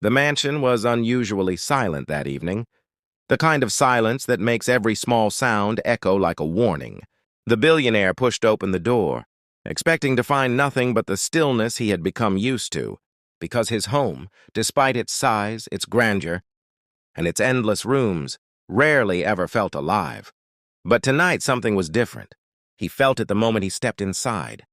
The mansion was unusually silent that evening, the kind of silence that makes every small sound echo like a warning. The billionaire pushed open the door, expecting to find nothing but the stillness he had become used to, because his home, despite its size, its grandeur, and its endless rooms, rarely ever felt alive. But tonight something was different. He felt it the moment he stepped inside.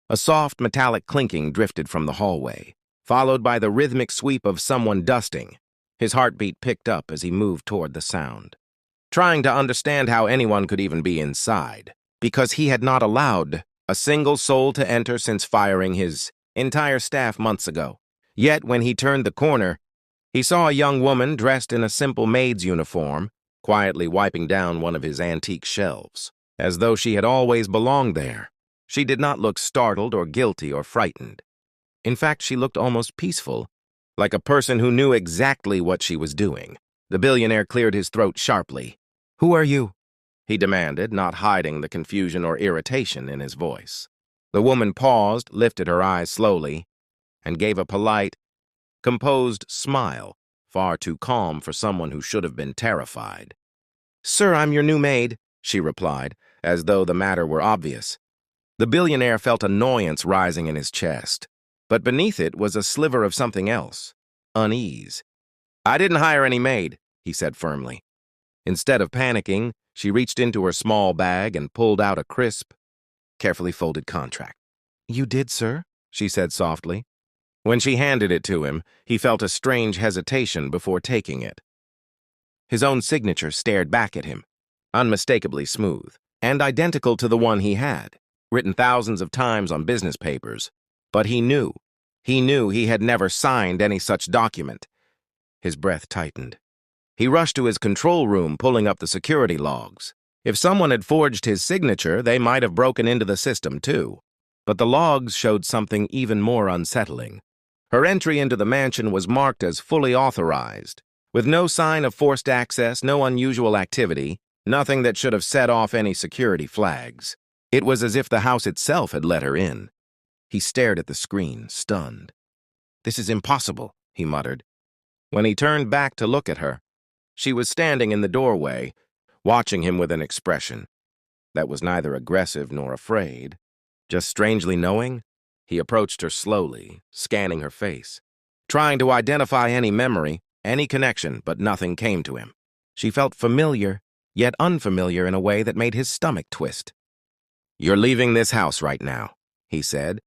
A soft metallic clinking drifted from the hallway, followed by the rhythmic sweep of someone dusting. His heartbeat picked up as he moved toward the sound, trying to understand how anyone could even be inside, because he had not allowed a single soul to enter since firing his entire staff months ago. Yet when he turned the corner, he saw a young woman dressed in a simple maid's uniform, quietly wiping down one of his antique shelves, as though she had always belonged there. She did not look startled or guilty or frightened. In fact, she looked almost peaceful, like a person who knew exactly what she was doing. The billionaire cleared his throat sharply. "Who are you?" he demanded, not hiding the confusion or irritation in his voice. The woman paused, lifted her eyes slowly, and gave a polite, composed smile, far too calm for someone who should have been terrified. "Sir, I'm your new maid," she replied, as though the matter were obvious. The billionaire felt annoyance rising in his chest, but beneath it was a sliver of something else, unease. "I didn't hire any maid," he said firmly. Instead of panicking, she reached into her small bag and pulled out a crisp, carefully folded contract. "You did, sir?" she said softly. When she handed it to him, he felt a strange hesitation before taking it. His own signature stared back at him, unmistakably smooth, and identical to the one he had, written thousands of times on business papers. But he knew he had never signed any such document. His breath tightened. He rushed to his control room, pulling up the security logs. If someone had forged his signature, they might have broken into the system too. But the logs showed something even more unsettling. Her entry into the mansion was marked as fully authorized, with no sign of forced access, no unusual activity, nothing that should have set off any security flags. It was as if the house itself had let her in. He stared at the screen, stunned. "This is impossible," he muttered. When he turned back to look at her, she was standing in the doorway, watching him with an expression that was neither aggressive nor afraid, just strangely knowing. He approached her slowly, scanning her face, trying to identify any memory, any connection, but nothing came to him. She felt familiar, yet unfamiliar in a way that made his stomach twist. "You're leaving this house right now," he said,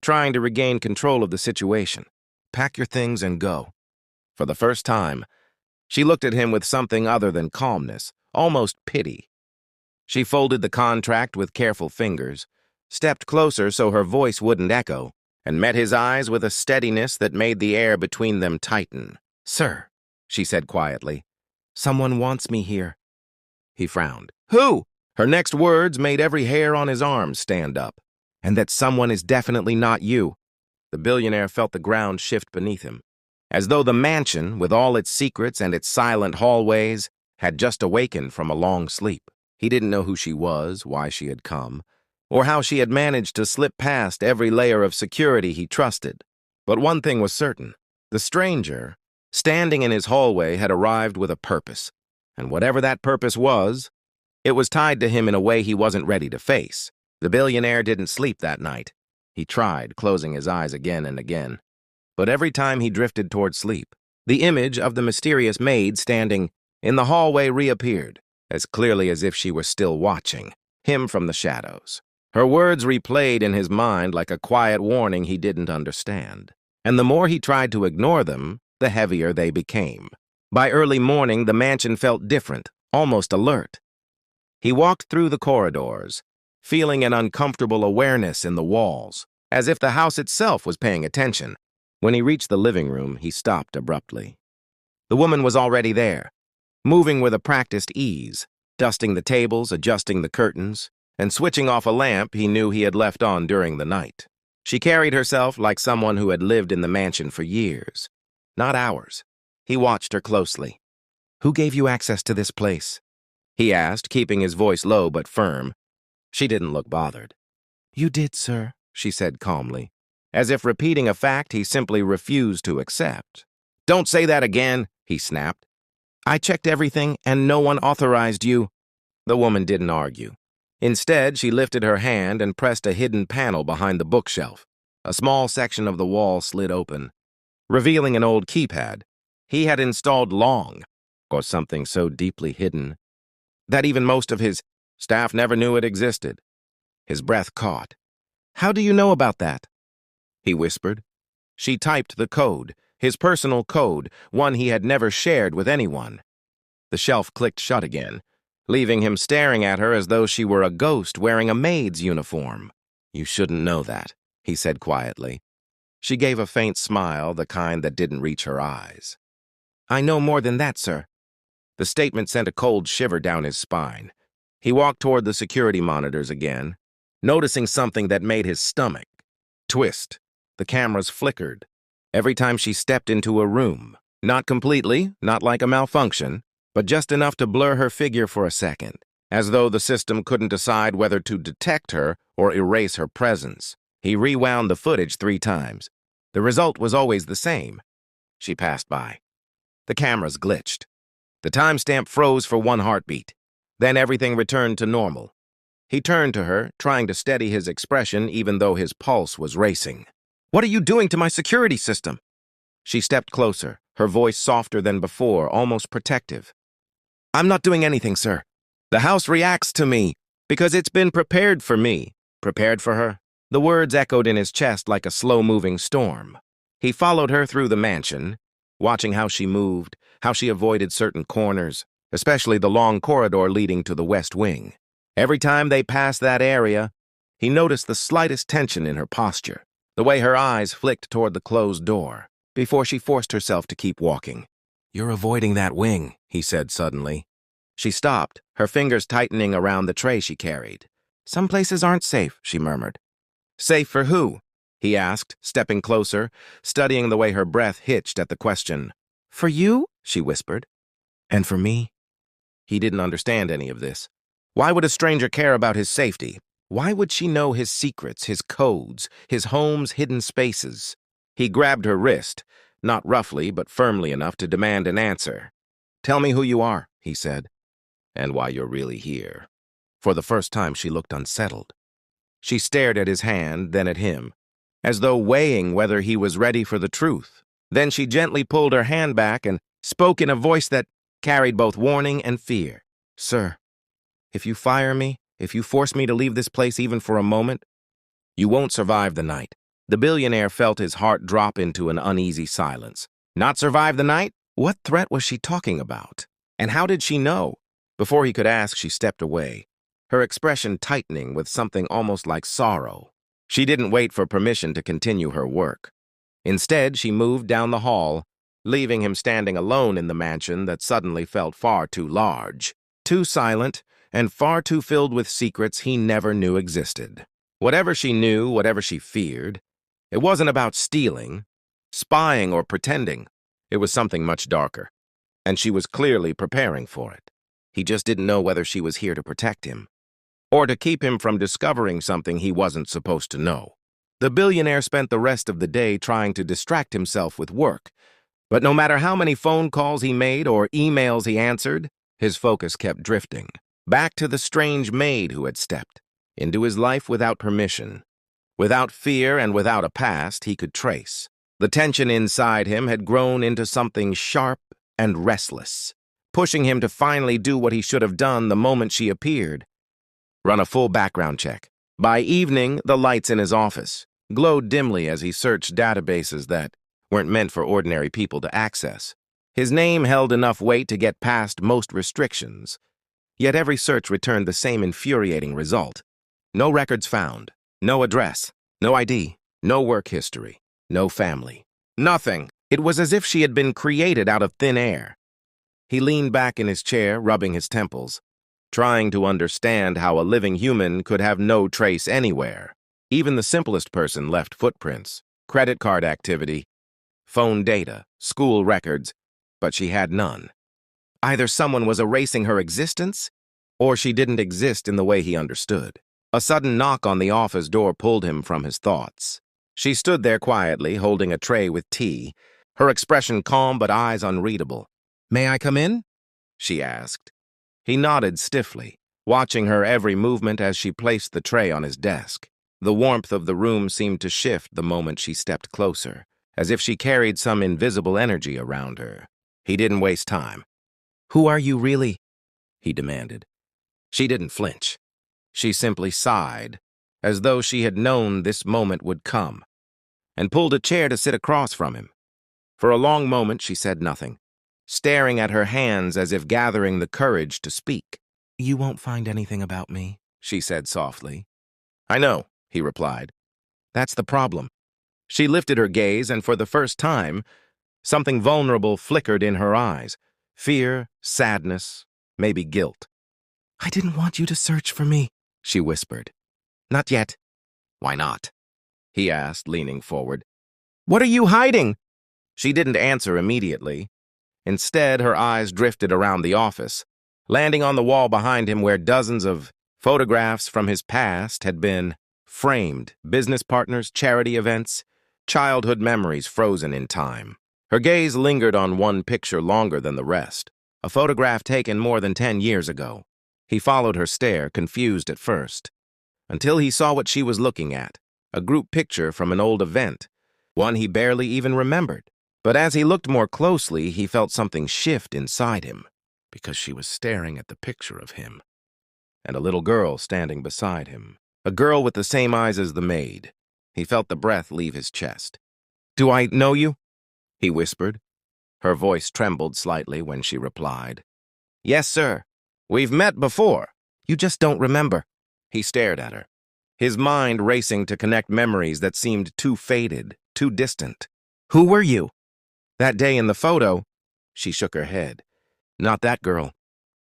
trying to regain control of the situation. "Pack your things and go." For the first time, she looked at him with something other than calmness, almost pity. She folded the contract with careful fingers, stepped closer so her voice wouldn't echo, and met his eyes with a steadiness that made the air between them tighten. "Sir," she said quietly, "someone wants me here." He frowned. "Who?" Her next words made every hair on his arm stand up. "And that someone is definitely not you." The billionaire felt the ground shift beneath him, as though the mansion, with all its secrets and its silent hallways, had just awakened from a long sleep. He didn't know who she was, why she had come, or how she had managed to slip past every layer of security he trusted. But one thing was certain. The stranger, standing in his hallway, had arrived with a purpose. And whatever that purpose was, it was tied to him in a way he wasn't ready to face. The billionaire didn't sleep that night. He tried, closing his eyes again and again. But every time he drifted toward sleep, the image of the mysterious maid standing in the hallway reappeared, as clearly as if she were still watching him from the shadows. Her words replayed in his mind like a quiet warning he didn't understand. And the more he tried to ignore them, the heavier they became. By early morning, the mansion felt different, almost alert. He walked through the corridors, feeling an uncomfortable awareness in the walls, as if the house itself was paying attention. When he reached the living room, he stopped abruptly. The woman was already there, moving with a practiced ease, dusting the tables, adjusting the curtains, and switching off a lamp he knew he had left on during the night. She carried herself like someone who had lived in the mansion for years, not hours. He watched her closely. "Who gave you access to this place?" he asked, keeping his voice low but firm. She didn't look bothered. "You did, sir," she said calmly, as if repeating a fact he simply refused to accept. Don't say that again, he snapped. I checked everything and no one authorized you. The woman didn't argue. Instead, she lifted her hand and pressed a hidden panel behind the bookshelf. A small section of the wall slid open, revealing an old keypad he had installed long, or something so deeply hidden that even most of his staff never knew it existed. His breath caught. How do you know about that? He whispered. She typed the code, his personal code, one he had never shared with anyone. The shelf clicked shut again, leaving him staring at her as though she were a ghost wearing a maid's uniform. You shouldn't know that, he said quietly. She gave a faint smile, the kind that didn't reach her eyes. I know more than that, sir. The statement sent a cold shiver down his spine. He walked toward the security monitors again, noticing something that made his stomach twist. The cameras flickered every time she stepped into a room. Not completely, not like a malfunction, but just enough to blur her figure for a second, as though the system couldn't decide whether to detect her or erase her presence. He rewound the footage 3 times. The result was always the same. She passed by. The cameras glitched. The timestamp froze for 1 heartbeat. Then everything returned to normal. He turned to her, trying to steady his expression even though his pulse was racing. What are you doing to my security system? She stepped closer, her voice softer than before, almost protective. I'm not doing anything, sir. The house reacts to me because it's been prepared for me. Prepared for her? The words echoed in his chest like a slow-moving storm. He followed her through the mansion, watching how she moved, how she avoided certain corners, especially the long corridor leading to the west wing. Every time they passed that area, he noticed the slightest tension in her posture, the way her eyes flicked toward the closed door, before she forced herself to keep walking. You're avoiding that wing, he said suddenly. She stopped, her fingers tightening around the tray she carried. Some places aren't safe, she murmured. Safe for who? He asked, stepping closer, studying the way her breath hitched at the question. For you? She whispered. And for me? He didn't understand any of this. Why would a stranger care about his safety? Why would she know his secrets, his codes, his home's hidden spaces? He grabbed her wrist, not roughly but firmly enough to demand an answer. Tell me who you are, he said, and why you're really here. For the first time, she looked unsettled. She stared at his hand, then at him, as though weighing whether he was ready for the truth. Then she gently pulled her hand back and spoke in a voice that carried both warning and fear. Sir, if you fire me, if you force me to leave this place even for a moment, you won't survive the night. The billionaire felt his heart drop into an uneasy silence. Not survive the night? What threat was she talking about? And how did she know? Before he could ask, she stepped away, her expression tightening with something almost like sorrow. She didn't wait for permission to continue her work. Instead, she moved down the hall, leaving him standing alone in the mansion that suddenly felt far too large, too silent, and far too filled with secrets he never knew existed. Whatever she knew, whatever she feared, it wasn't about stealing, spying, or pretending. It was something much darker, and she was clearly preparing for it. He just didn't know whether she was here to protect him, or to keep him from discovering something he wasn't supposed to know. The billionaire spent the rest of the day trying to distract himself with work, but no matter how many phone calls he made or emails he answered, his focus kept drifting, back to the strange maid who had stepped into his life without permission, without fear and without a past he could trace. The tension inside him had grown into something sharp and restless, pushing him to finally do what he should have done the moment she appeared. Run a full background check. By evening, the lights in his office glowed dimly as he searched databases that weren't meant for ordinary people to access. His name held enough weight to get past most restrictions, yet every search returned the same infuriating result. No records found, no address, no ID, no work history, no family. Nothing. It was as if she had been created out of thin air. He leaned back in his chair, rubbing his temples, trying to understand how a living human could have no trace anywhere. Even the simplest person left footprints, credit card activity, phone data, school records, but she had none. Either someone was erasing her existence, or she didn't exist in the way he understood. A sudden knock on the office door pulled him from his thoughts. She stood there quietly, holding a tray with tea, her expression calm but eyes unreadable. "May I come in?" she asked. He nodded stiffly, watching her every movement as she placed the tray on his desk. The warmth of the room seemed to shift the moment she stepped closer, as if she carried some invisible energy around her. He didn't waste time. "Who are you really?" he demanded. She didn't flinch. She simply sighed, as though she had known this moment would come, and pulled a chair to sit across from him. For a long moment she said nothing, staring at her hands as if gathering the courage to speak. "You won't find anything about me," she said softly. "I know," he replied. "That's the problem." She lifted her gaze, and for the first time, something vulnerable flickered in her eyes. Fear, sadness, maybe guilt. "I didn't want you to search for me," she whispered. "Not yet." "Why not?" he asked, leaning forward. "What are you hiding?" She didn't answer immediately. Instead, her eyes drifted around the office, landing on the wall behind him where dozens of photographs from his past had been framed, business partners, charity events, childhood memories frozen in time. Her gaze lingered on one picture longer than the rest, a photograph taken more than 10 years ago. He followed her stare, confused at first, until he saw what she was looking at, a group picture from an old event, one he barely even remembered. But as he looked more closely, he felt something shift inside him, because she was staring at the picture of him, and a little girl standing beside him, a girl with the same eyes as the maid. He felt the breath leave his chest. "Do I know you?" he whispered. Her voice trembled slightly when she replied. "Yes, sir. We've met before. You just don't remember." He stared at her, his mind racing to connect memories that seemed too faded, too distant. "Who were you?" "That day in the photo," she shook her head. "Not that girl.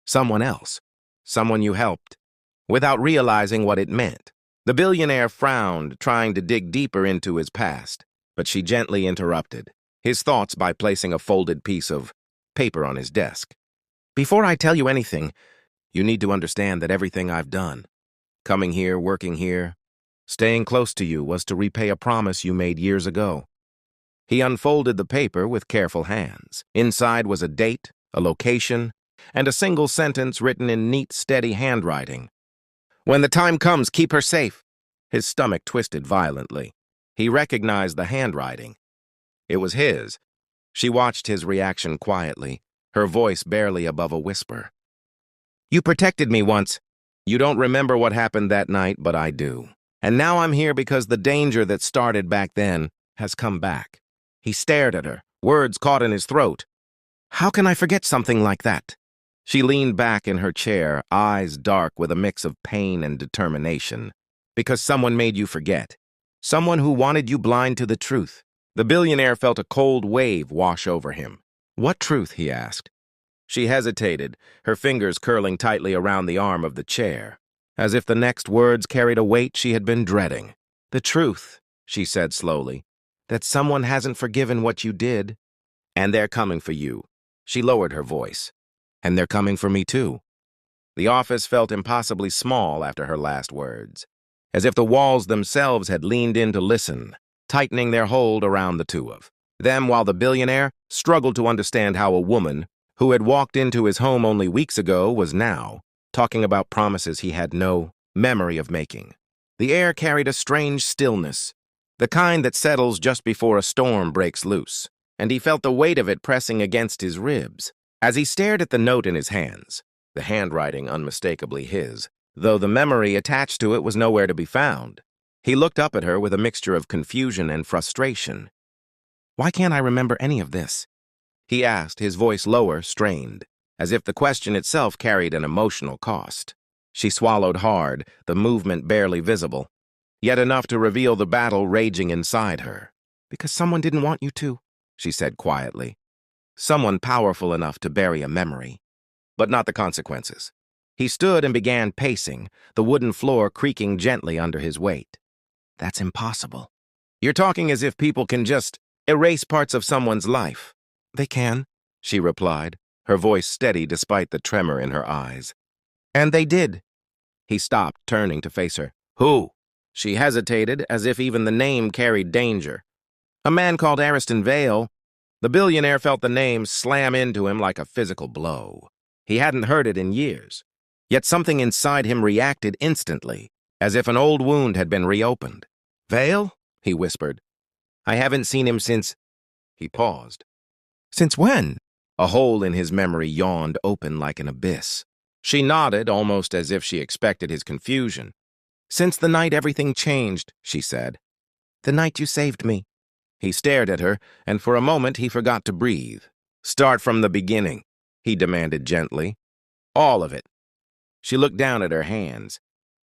Someone else. Someone you helped." Without realizing what it meant, the billionaire frowned, trying to dig deeper into his past, but she gently interrupted his thoughts by placing a folded piece of paper on his desk. "Before I tell you anything, you need to understand that everything I've done, coming here, working here, staying close to you, was to repay a promise you made years ago." He unfolded the paper with careful hands. Inside was a date, a location, and a single sentence written in neat, steady handwriting. "When the time comes, keep her safe." His stomach twisted violently. He recognized the handwriting. It was his. She watched his reaction quietly, her voice barely above a whisper. "You protected me once. You don't remember what happened that night, but I do. And now I'm here because the danger that started back then has come back." He stared at her, words caught in his throat. "How can I forget something like that?" She leaned back in her chair, eyes dark with a mix of pain and determination. "Because someone made you forget. Someone who wanted you blind to the truth." The billionaire felt a cold wave wash over him. "What truth?" he asked. She hesitated, her fingers curling tightly around the arm of the chair, as if the next words carried a weight she had been dreading. "The truth," she said slowly, "that someone hasn't forgiven what you did, and they're coming for you." She lowered her voice. "And they're coming for me too." The office felt impossibly small after her last words, as if the walls themselves had leaned in to listen, tightening their hold around the two of them, while the billionaire struggled to understand how a woman who had walked into his home only weeks ago was now talking about promises he had no memory of making. The air carried a strange stillness, the kind that settles just before a storm breaks loose, and he felt the weight of it pressing against his ribs. As he stared at the note in his hands, the handwriting unmistakably his, though the memory attached to it was nowhere to be found, he looked up at her with a mixture of confusion and frustration. "Why can't I remember any of this?" he asked, his voice lower, strained, as if the question itself carried an emotional cost. She swallowed hard, the movement barely visible, yet enough to reveal the battle raging inside her. "Because someone didn't want you to," she said quietly. "Someone powerful enough to bury a memory, but not the consequences." He stood and began pacing, the wooden floor creaking gently under his weight. "That's impossible." "You're talking as if people can just erase parts of someone's life." "They can," she replied, her voice steady despite the tremor in her eyes. "And they did." He stopped, turning to face her. "Who?" She hesitated, as if even the name carried danger. "A man called Ariston Vale. The billionaire felt the name slam into him like a physical blow. He hadn't heard it in years, yet something inside him reacted instantly, as if an old wound had been reopened. "Vale?" he whispered. "I haven't seen him since—" He paused. "Since when?" A hole in his memory yawned open like an abyss. She nodded, almost as if she expected his confusion. "Since the night everything changed," she said. "The night you saved me." He stared at her, and for a moment he forgot to breathe. "Start from the beginning," he demanded gently. "All of it." She looked down at her hands,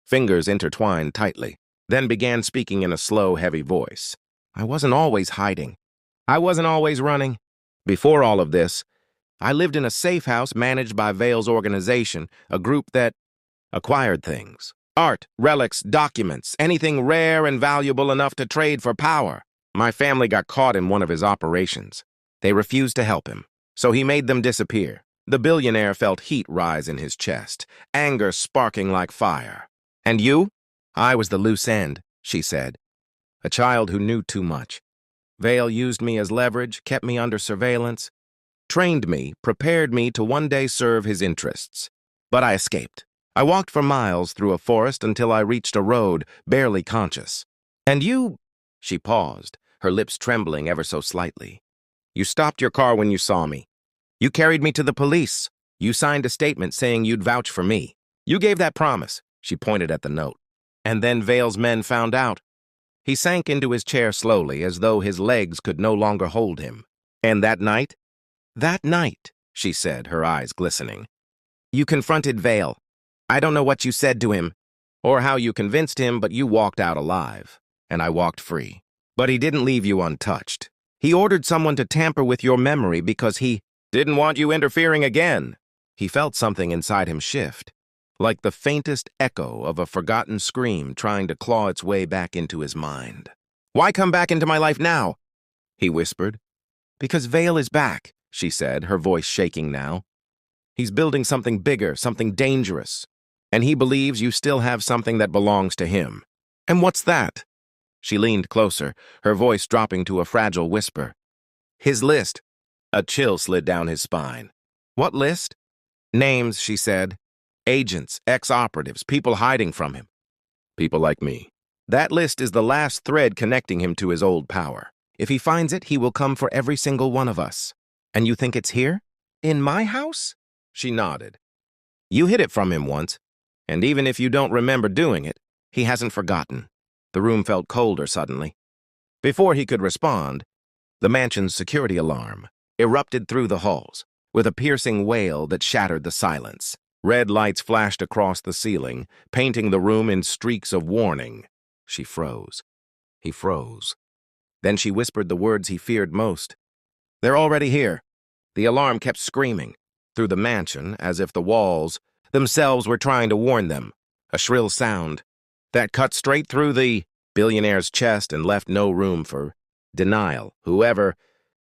fingers intertwined tightly, then began speaking in a slow, heavy voice. "I wasn't always hiding. I wasn't always running. Before all of this, I lived in a safe house managed by Vale's organization, a group that acquired things. Art, relics, documents, anything rare and valuable enough to trade for power. My family got caught in one of his operations. They refused to help him, so he made them disappear." The billionaire felt heat rise in his chest, anger sparking like fire. "And you?" "I was the loose end," she said. "A child who knew too much. Vale used me as leverage, kept me under surveillance, trained me, prepared me to one day serve his interests. But I escaped. I walked for miles through a forest until I reached a road, barely conscious. And you—" She paused, her lips trembling ever so slightly. "You stopped your car when you saw me. You carried me to the police. You signed a statement saying you'd vouch for me. You gave that promise." She pointed at the note. "And then Vale's men found out." He sank into his chair slowly, as though his legs could no longer hold him. "And that night?" "That night," she said, her eyes glistening. "You confronted Vale. I don't know what you said to him, or how you convinced him, but you walked out alive, and I walked free. But he didn't leave you untouched. He ordered someone to tamper with your memory because he didn't want you interfering again." He felt something inside him shift, like the faintest echo of a forgotten scream trying to claw its way back into his mind. "Why come back into my life now?" he whispered. "Because Vale is back," she said, her voice shaking now. "He's building something bigger, something dangerous, and he believes you still have something that belongs to him." "And what's that?" She leaned closer, her voice dropping to a fragile whisper. "His list." A chill slid down his spine. "What list?" "Names," she said. "Agents, ex-operatives, people hiding from him. People like me. That list is the last thread connecting him to his old power. If he finds it, he will come for every single one of us. And you think it's here? In my house?" She nodded. "You hid it from him once, and even if you don't remember doing it, he hasn't forgotten." The room felt colder suddenly. Before he could respond, the mansion's security alarm erupted through the halls, with a piercing wail that shattered the silence. Red lights flashed across the ceiling, painting the room in streaks of warning. She froze. He froze. Then she whispered the words he feared most. "They're already here." The alarm kept screaming through the mansion, as if the walls themselves were trying to warn them. A shrill sound that cut straight through the billionaire's chest and left no room for denial. Whoever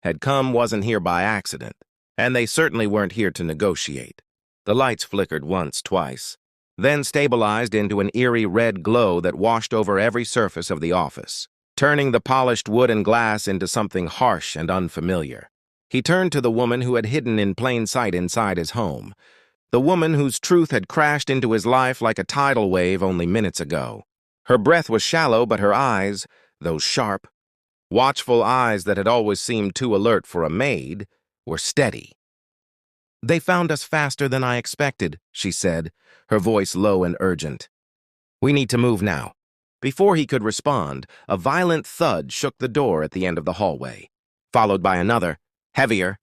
had come wasn't here by accident, and they certainly weren't here to negotiate. The lights flickered once, twice, then stabilized into an eerie red glow that washed over every surface of the office, turning the polished wood and glass into something harsh and unfamiliar. He turned to the woman who had hidden in plain sight inside his home, the woman whose truth had crashed into his life like a tidal wave only minutes ago. Her breath was shallow, but her eyes, those sharp, watchful eyes that had always seemed too alert for a maid, were steady. "They found us faster than I expected," she said, her voice low and urgent. "We need to move now." Before he could respond, a violent thud shook the door at the end of the hallway, followed by another, heavier,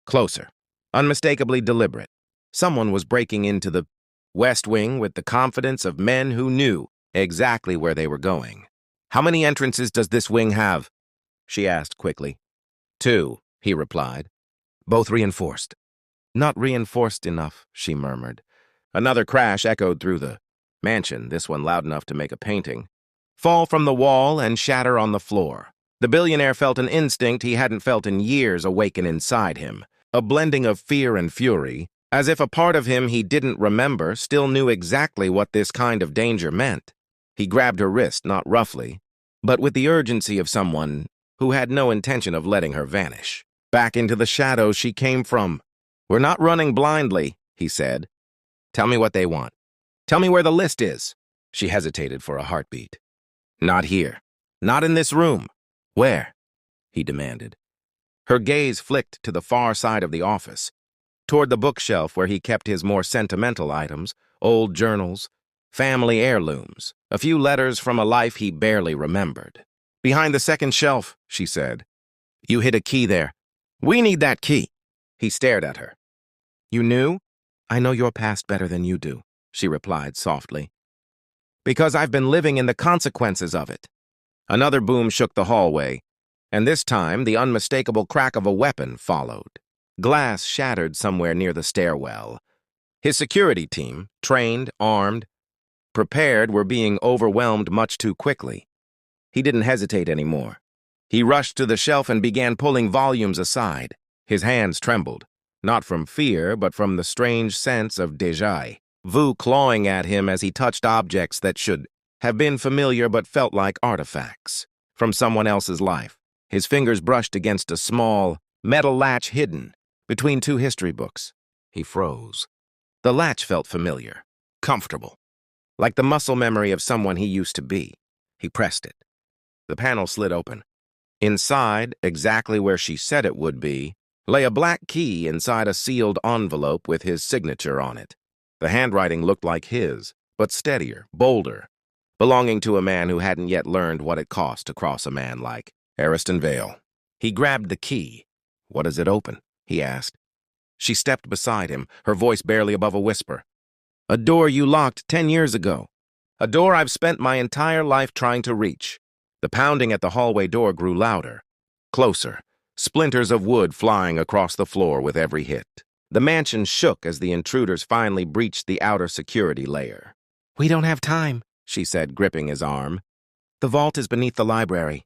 closer, unmistakably deliberate. Someone was breaking into the West Wing with the confidence of men who knew exactly where they were going. "How many entrances does this wing have?" she asked quickly. "2, he replied. "Both reinforced." "Not reinforced enough," she murmured. Another crash echoed through the mansion, this one loud enough to make a painting fall from the wall and shatter on the floor. The billionaire felt an instinct he hadn't felt in years awaken inside him, a blending of fear and fury, as if a part of him he didn't remember still knew exactly what this kind of danger meant. He grabbed her wrist, not roughly, but with the urgency of someone who had no intention of letting her vanish. Back into the shadows she came from. "We're not running blindly," he said. "Tell me what they want. Tell me where the list is." She hesitated for a heartbeat. "Not here. Not in this room." "Where?" he demanded. Her gaze flicked to the far side of the office, toward the bookshelf where he kept his more sentimental items, old journals, family heirlooms, a few letters from a life he barely remembered. "Behind the second shelf," she said. "You hid a key there. We need that key." He stared at her. "You knew?" "I know your past better than you do," she replied softly. "Because I've been living in the consequences of it." Another boom shook the hallway, and this time the unmistakable crack of a weapon followed. Glass shattered somewhere near the stairwell. His security team, trained, armed, prepared, were being overwhelmed much too quickly. He didn't hesitate anymore. He rushed to the shelf and began pulling volumes aside. His hands trembled, not from fear, but from the strange sense of déjà vu clawing at him as he touched objects that should have been familiar but felt like artifacts from someone else's life. His fingers brushed against a small metal latch hidden between two history books. He froze. The latch felt familiar, comfortable, like the muscle memory of someone he used to be. He pressed it. The panel slid open. Inside, exactly where she said it would be, lay a black key inside a sealed envelope with his signature on it. The handwriting looked like his, but steadier, bolder, belonging to a man who hadn't yet learned what it cost to cross a man like Ariston Vale. He grabbed the key. "What does it open?" he asked. She stepped beside him, her voice barely above a whisper. "A door you locked 10 years ago. A door I've spent my entire life trying to reach." The pounding at the hallway door grew louder, closer, splinters of wood flying across the floor with every hit. The mansion shook as the intruders finally breached the outer security layer. "We don't have time," she said, gripping his arm. "The vault is beneath the library.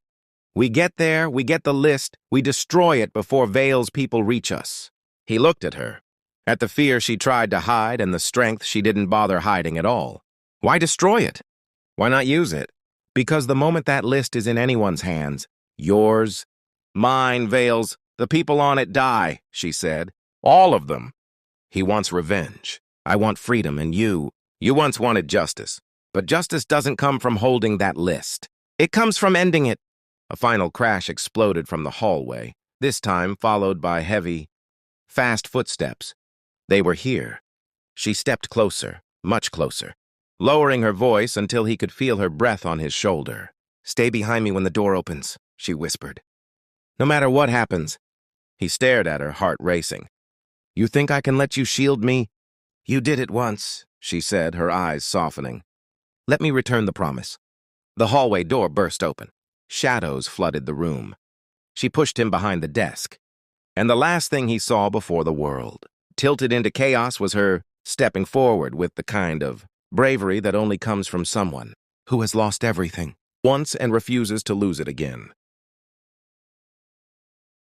We get there, we get the list, we destroy it before Vale's people reach us." He looked at her, at the fear she tried to hide and the strength she didn't bother hiding at all. "Why destroy it? Why not use it?" "Because the moment that list is in anyone's hands, yours, mine, Vale's, the people on it die," she said. "All of them." "He wants revenge. I want freedom, and you once wanted justice. But justice doesn't come from holding that list. It comes from ending it." A final crash exploded from the hallway, this time followed by heavy, fast footsteps. They were here. She stepped closer, much closer, lowering her voice until he could feel her breath on his shoulder. "Stay behind me when the door opens," she whispered. "No matter what happens." He stared at her, heart racing. "You think I can let you shield me?" "You did it once," she said, her eyes softening. "Let me return the promise." The hallway door burst open. Shadows flooded the room. She pushed him behind the desk. And the last thing he saw before the world, tilted into chaos, was her stepping forward with the kind of bravery that only comes from someone who has lost everything once and refuses to lose it again.